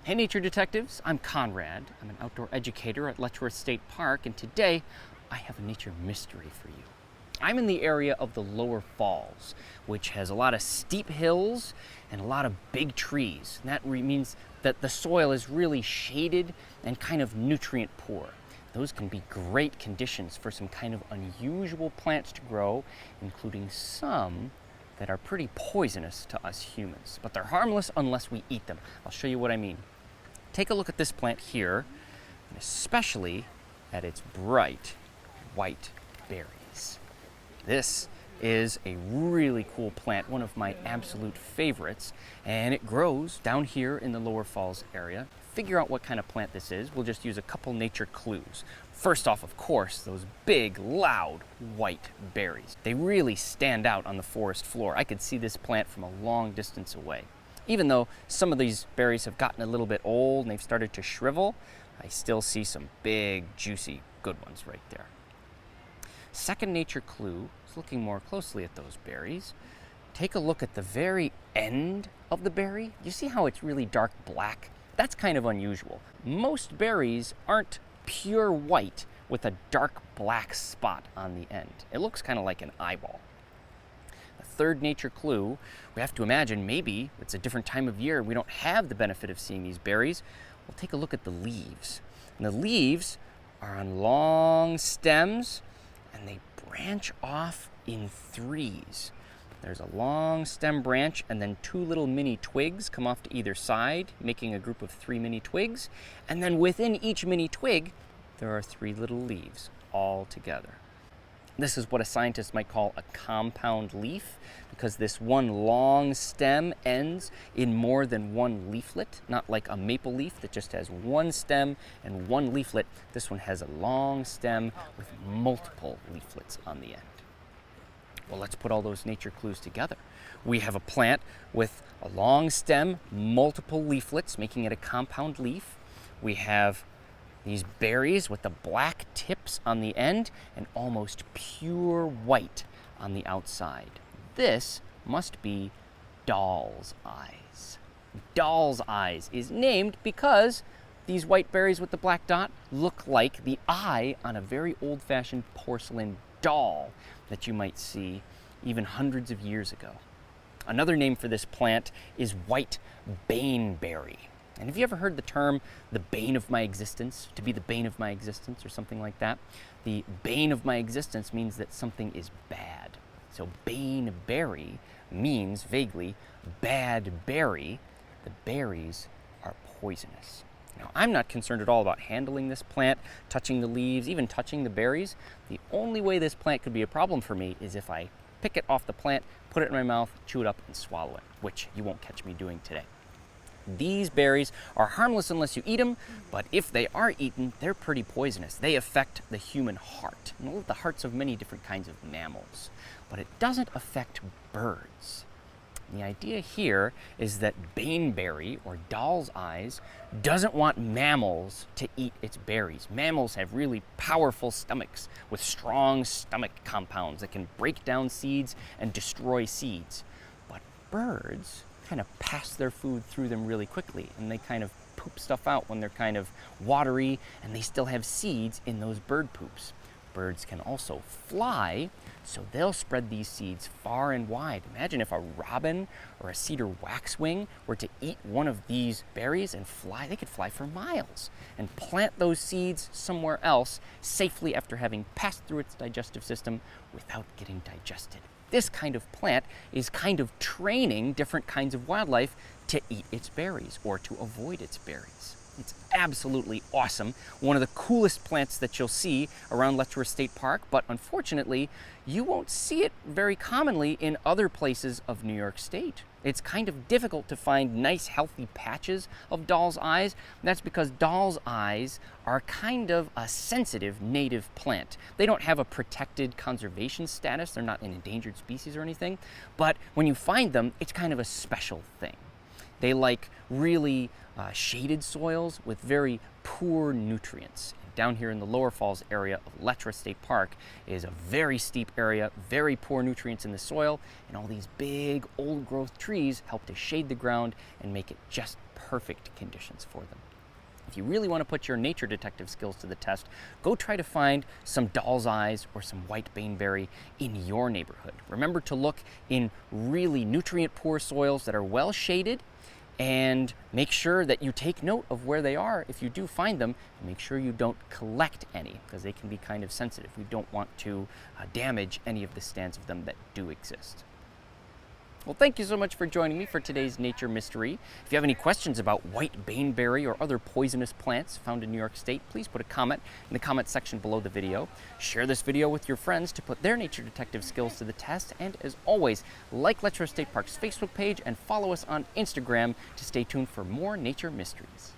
Hey Nature Detectives, I'm Conrad. I'm an outdoor educator at Letchworth State Park, and today I have a nature mystery for you. I'm in the area of the Lower Falls, which has a lot of steep hills and a lot of big trees. And that means that the soil is really shaded and kind of nutrient poor. Those can be great conditions for some kind of unusual plants to grow, including some that are pretty poisonous to us humans, but they're harmless unless we eat them. I'll show you what I mean. Take a look at this plant here, and especially at its bright white berries. This is a really cool plant, one of my absolute favorites, and it grows down here in the Lower Falls area. Figure out what kind of plant this is. We'll just use a couple nature clues. First off, of course, those big, loud, white berries. They really stand out on the forest floor. I could see this plant from a long distance away. Even though some of these berries have gotten a little bit old and they've started to shrivel, I still see some big, juicy, good ones right there. Second nature clue is looking more closely at those berries. Take a look at the very end of the berry. You see how it's really dark black? That's kind of unusual. Most berries aren't pure white with a dark black spot on the end. It looks kind of like an eyeball. The third nature clue, we have to imagine maybe it's a different time of year. We don't have the benefit of seeing these berries. We'll take a look at the leaves. And the leaves are on long stems and they branch off in threes. There's a long stem branch and then two little mini twigs come off to either side, making a group of 3 mini twigs. And then within each mini twig, there are 3 little leaves all together. This is what a scientist might call a compound leaf, because this one long stem ends in more than one leaflet, not like a maple leaf that just has one stem and one leaflet. This one has a long stem with multiple leaflets on the end. Well, let's put all those nature clues together. We have a plant with a long stem, multiple leaflets, making it a compound leaf. We have these berries with the black tips on the end and almost pure white on the outside. This must be doll's eyes. Doll's eyes is named because these white berries with the black dot look like the eye on a very old-fashioned porcelain doll that you might see even hundreds of years ago. Another name for this plant is white baneberry. And have you ever heard the term, the bane of my existence, to be the bane of my existence or something like that? The bane of my existence means that something is bad. So baneberry means vaguely bad berry. The berries are poisonous. Now, I'm not concerned at all about handling this plant, touching the leaves, even touching the berries. The only way this plant could be a problem for me is if I pick it off the plant, put it in my mouth, chew it up, and swallow it, which you won't catch me doing today. These berries are harmless unless you eat them, but if they are eaten, they're pretty poisonous. They affect the human heart, and the hearts of many different kinds of mammals, but it doesn't affect birds. The idea here is that baneberry, or doll's eyes, doesn't want mammals to eat its berries. Mammals have really powerful stomachs with strong stomach compounds that can break down seeds and destroy seeds. But birds kind of pass their food through them really quickly, and they kind of poop stuff out when they're kind of watery, and they still have seeds in those bird poops. Birds can also fly, so they'll spread these seeds far and wide. Imagine if a robin or a cedar waxwing were to eat one of these berries and fly. They could fly for miles and plant those seeds somewhere else safely after having passed through its digestive system without getting digested. This kind of plant is kind of training different kinds of wildlife to eat its berries or to avoid its berries. It's absolutely awesome. One of the coolest plants that you'll see around Letchworth State Park, but unfortunately, you won't see it very commonly in other places of New York State. It's kind of difficult to find nice, healthy patches of doll's eyes. That's because doll's eyes are kind of a sensitive native plant. They don't have a protected conservation status. They're not an endangered species or anything. But when you find them, it's kind of a special thing. They like really shaded soils with very poor nutrients. Down here in the Lower Falls area of Letchworth State Park is a very steep area, very poor nutrients in the soil, and all these big old growth trees help to shade the ground and make it just perfect conditions for them. If you really want to put your nature detective skills to the test, go try to find some doll's eyes or some white baneberry in your neighborhood. Remember to look in really nutrient-poor soils that are well shaded, and make sure that you take note of where they are if you do find them, and make sure you don't collect any, because they can be kind of sensitive. We don't want to damage any of the stands of them that do exist. Well, thank you so much for joining me for today's Nature Mystery. If you have any questions about white baneberry or other poisonous plants found in New York State, please put a comment in the comment section below the video. Share this video with your friends to put their nature detective skills to the test. And as always, like Letchworth State Park's Facebook page and follow us on Instagram to stay tuned for more nature mysteries.